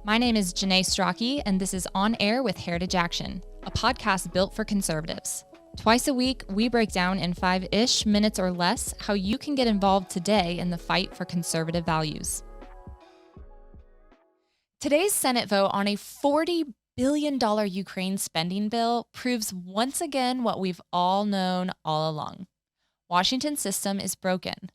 My name is Janae Stracke, and this is On Air with Heritage Action, a podcast built for conservatives. Twice a week, we break down in 5-ish minutes or less how you can get involved today in the fight for conservative values. Today's Senate vote on a $40 billion Ukraine spending bill proves once again what we've all known all along. Washington's system is broken.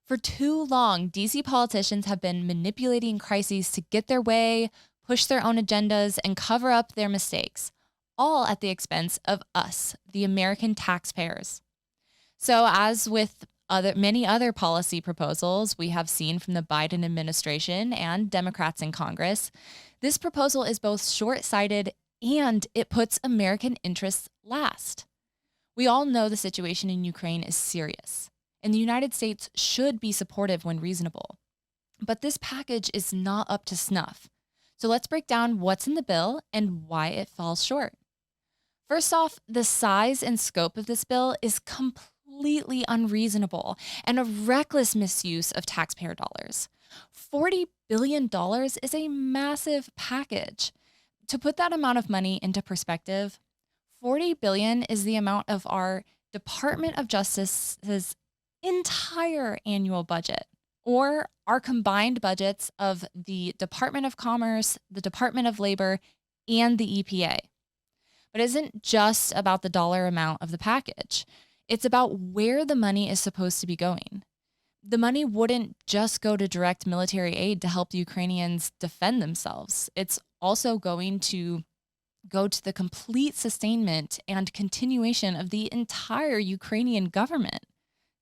For too long, DC politicians have been manipulating crises to get their way, push their own agendas, and cover up their mistakes, all at the expense of us, the American taxpayers. So as with many other policy proposals we have seen from the Biden administration and Democrats in Congress, this proposal is both short-sighted and it puts American interests last. We all know the situation in Ukraine is serious, and the United States should be supportive when reasonable. But this package is not up to snuff. So let's break down what's in the bill and why it falls short. First off, the size and scope of this bill is completely unreasonable and a reckless misuse of taxpayer dollars. $40 billion is a massive package. To put that amount of money into perspective, $40 billion is the amount of our Department of Justice's entire annual budget, or our combined budgets of the Department of Commerce, the Department of Labor, and the EPA. But it isn't just about the dollar amount of the package. It's about where the money is supposed to be going. The money wouldn't just go to direct military aid to help the Ukrainians defend themselves. It's also going to go to the complete sustainment and continuation of the entire Ukrainian government.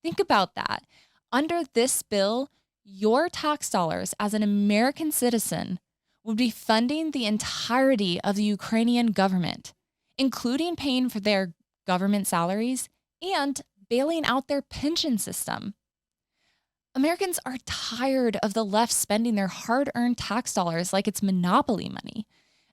Think about that. Under this bill, your tax dollars as an American citizen would be funding the entirety of the Ukrainian government, including paying for their government salaries and bailing out their pension system. Americans are tired of the left spending their hard-earned tax dollars like it's monopoly money,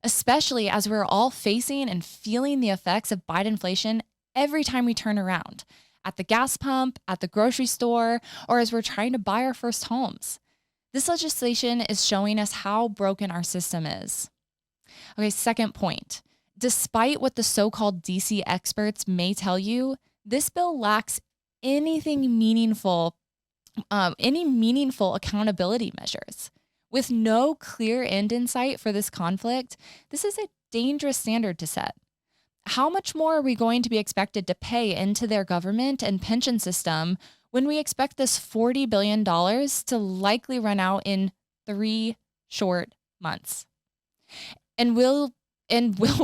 especially as we're all facing and feeling the effects of Bidenflation every time we turn around. At the gas pump, at the grocery store, or as we're trying to buy our first homes. This legislation is showing us how broken our system is. Okay, second point. Despite what the so-called DC experts may tell you, this bill lacks any meaningful accountability measures. With no clear end in sight for this conflict, this is a dangerous standard to set. How much more are we going to be expected to pay into their government and pension system when we expect this $40 billion to likely run out in 3 short months? And will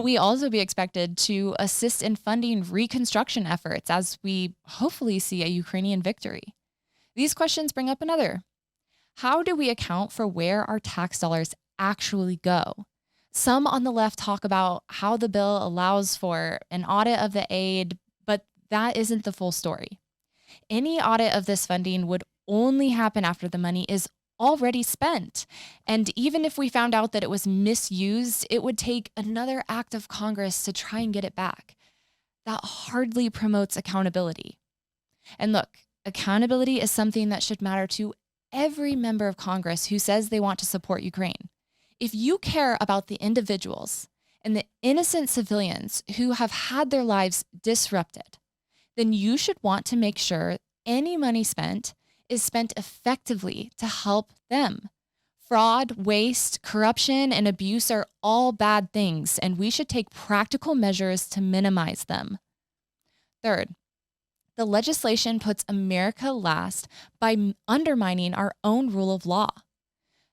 we also be expected to assist in funding reconstruction efforts as we hopefully see a Ukrainian victory? These questions bring up another. How do we account for where our tax dollars actually go? Some on the left talk about how the bill allows for an audit of the aid, but that isn't the full story. Any audit of this funding would only happen after the money is already spent. And even if we found out that it was misused, it would take another act of Congress to try and get it back. That hardly promotes accountability. And look, accountability is something that should matter to every member of Congress who says they want to support Ukraine. If you care about the individuals and the innocent civilians who have had their lives disrupted, then you should want to make sure any money spent is spent effectively to help them. Fraud, waste, corruption, and abuse are all bad things, and we should take practical measures to minimize them. Third, the legislation puts America last by undermining our own rule of law.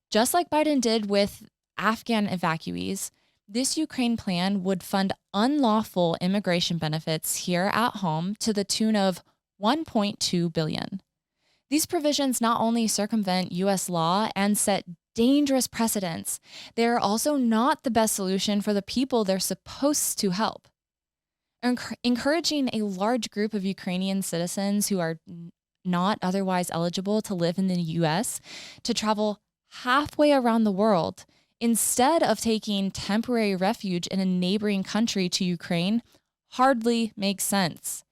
Just like Biden did with Afghan evacuees, this Ukraine plan would fund unlawful immigration benefits here at home to the tune of $1.2 billion. These provisions not only circumvent U.S. law and set dangerous precedents, they are also not the best solution for the people they're supposed to help. Encouraging a large group of Ukrainian citizens who are not otherwise eligible to live in the U.S. to travel halfway around the world instead of taking temporary refuge in a neighboring country to Ukraine hardly makes sense.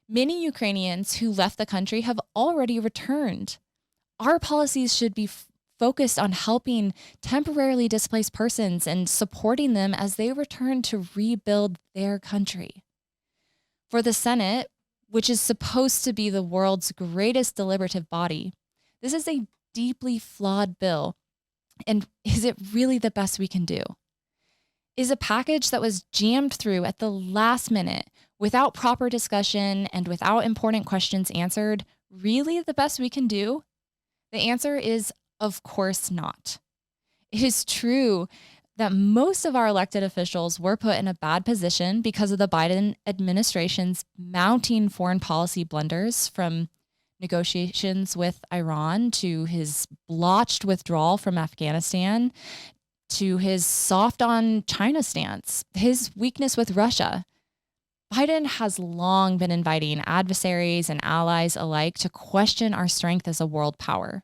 Many Ukrainians who left the country have already returned. Our policies should be focused on helping temporarily displaced persons and supporting them as they return to rebuild their country. For the Senate, which is supposed to be the world's greatest deliberative body, this is a deeply flawed bill. And is it really the best we can do? Is a package that was jammed through at the last minute without proper discussion and without important questions answered really the best we can do? The answer is, of course not. It is true that most of our elected officials were put in a bad position because of the Biden administration's mounting foreign policy blunders, from negotiations with Iran to his blotched withdrawal from Afghanistan to his soft on China stance, his weakness with Russia. Biden has long been inviting adversaries and allies alike to question our strength as a world power.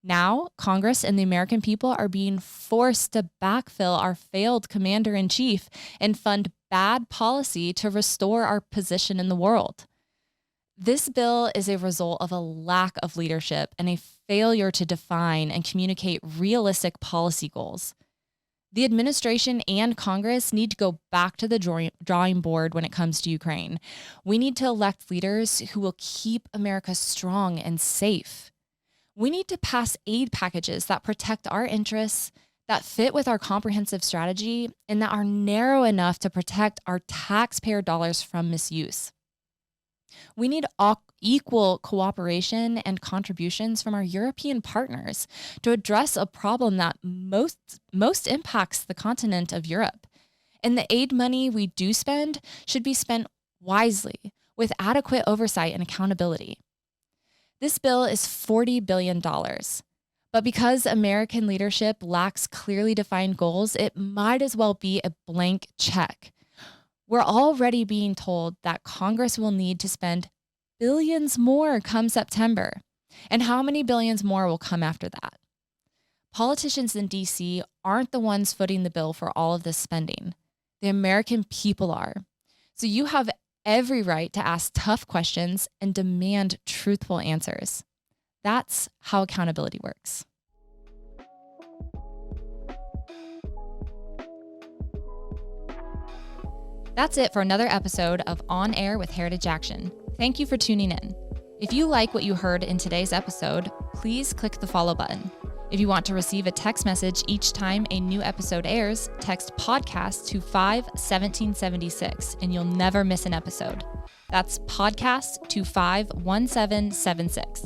Now, Congress and the American people are being forced to backfill our failed commander-in-chief and fund bad policy to restore our position in the world. This bill is a result of a lack of leadership and a failure to define and communicate realistic policy goals. The administration and Congress need to go back to the drawing board when it comes to Ukraine. We need to elect leaders who will keep America strong and safe. We need to pass aid packages that protect our interests, that fit with our comprehensive strategy, and that are narrow enough to protect our taxpayer dollars from misuse. We need equal cooperation and contributions from our European partners to address a problem that most impacts the continent of Europe. And the aid money we do spend should be spent wisely, with adequate oversight and accountability. This bill is $40 billion. But because American leadership lacks clearly defined goals, it might as well be a blank check. We're already being told that Congress will need to spend billions more come September. And how many billions more will come after that? Politicians in D.C. aren't the ones footing the bill for all of this spending. The American people are. So you have every right to ask tough questions and demand truthful answers. That's how accountability works. That's it for another episode of On Air with Heritage Action. Thank you for tuning in. If you like what you heard in today's episode, please click the follow button. If you want to receive a text message each time a new episode airs, text podcast to 51776 and you'll never miss an episode. That's podcast to 51776.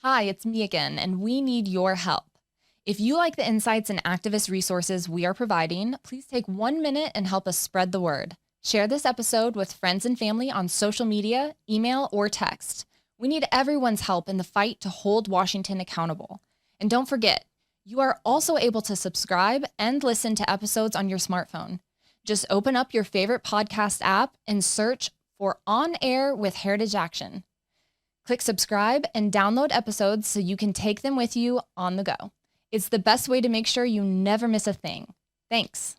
Hi, it's me again, and we need your help. If you like the insights and activist resources we are providing, please take 1 minute and help us spread the word. Share this episode with friends and family on social media, email, or text. We need everyone's help in the fight to hold Washington accountable. And don't forget, you are also able to subscribe and listen to episodes on your smartphone. Just open up your favorite podcast app and search for On Air with Heritage Action. Click subscribe and download episodes so you can take them with you on the go. It's the best way to make sure you never miss a thing. Thanks.